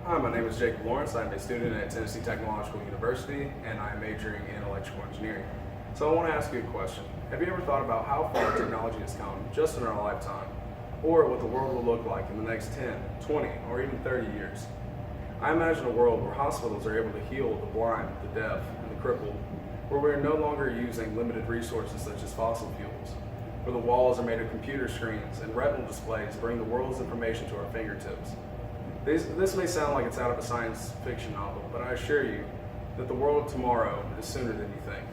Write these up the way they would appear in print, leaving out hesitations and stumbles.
Hi, my name is Jacob Lawrence. I'm a student at Tennessee Technological University, and I'm majoring in electrical engineering. So I want to ask you a question. Have you ever thought about how far technology has come just in our lifetime, or what the world will look like in the next 10, 20, or even 30 years? I imagine a world where hospitals are able to heal the blind, the deaf, and the crippled, where we're no longer using limited resources such as fossil fuels, where the walls are made of computer screens and retinal displays bring the world's information to our fingertips. This may sound like it's out of a science fiction novel, but I assure you that the world of tomorrow is sooner than you think.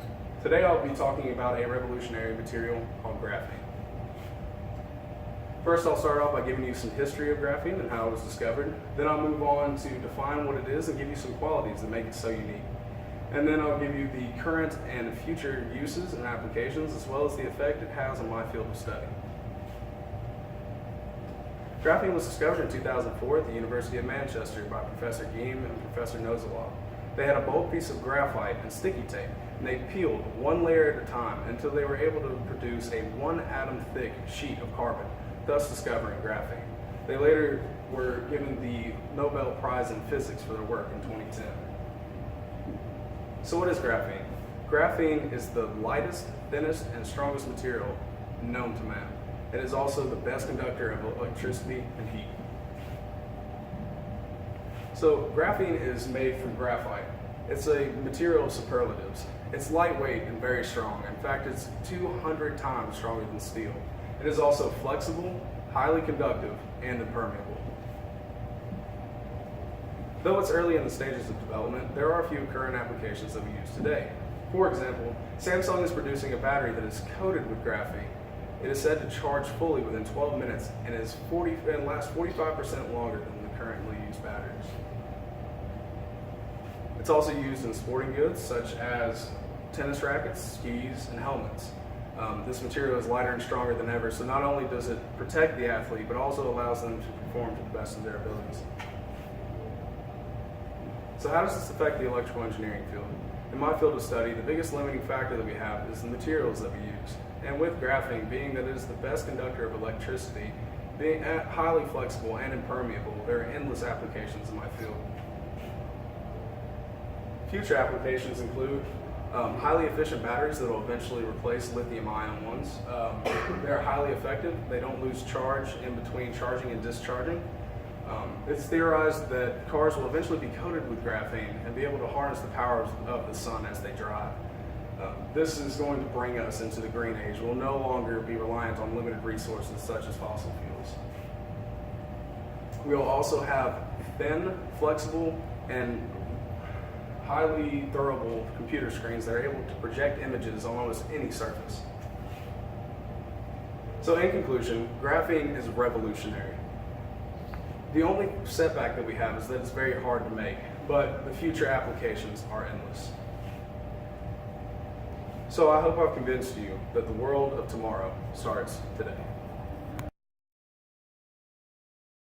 Today I'll be talking about a revolutionary material called graphene. First, I'll start off by giving you some history of graphene and how it was discovered. Then I'll move on to define what it is and give you some qualities that make it so unique. And then I'll give you the current and future uses and applications, as well as the effect it has on my field of study. Graphene was discovered in 2004 at the University of Manchester by Professor Geim and Professor Nozawa. They had a bulk piece of graphite and sticky tape, and they peeled one layer at a time until they were able to produce a 1-atom thick sheet of carbon, thus discovering graphene. They later were given the Nobel Prize in Physics for their work in 2010. So what is graphene? Graphene is the lightest, thinnest, and strongest material known to man. It is also the best conductor of electricity and heat. So graphene is made from graphite. It's a material of superlatives. It's lightweight and very strong. In fact, it's 200 times stronger than steel. It is also flexible, highly conductive, and impermeable. Though it's early in the stages of development, there are a few current applications that we use today. For example, Samsung is producing a battery that is coated with graphene. It is said to charge fully within 12 minutes and lasts 45% longer than the currently used batteries. It's also used in sporting goods such as tennis rackets, skis, and helmets. This material is lighter and stronger than ever, so not only does it protect the athlete, but also allows them to perform to the best of their abilities. So how does this affect the electrical engineering field? In my field of study, the biggest limiting factor that we have is the materials that we use. And with graphene, being that it is the best conductor of electricity, being highly flexible and impermeable, there are endless applications in my field. Future applications include highly efficient batteries that will eventually replace lithium-ion ones. They're highly effective. They don't lose charge in between charging and discharging. It's theorized that cars will eventually be coated with graphene and be able to harness the power of the sun as they drive. This is going to bring us into the green age. We'll no longer be reliant on limited resources such as fossil fuels. We'll also have thin, flexible, and highly durable computer screens that are able to project images on almost any surface. So in conclusion, graphene is revolutionary. The only setback that we have is that it's very hard to make, but the future applications are endless. So I hope I've convinced you that the world of tomorrow starts today.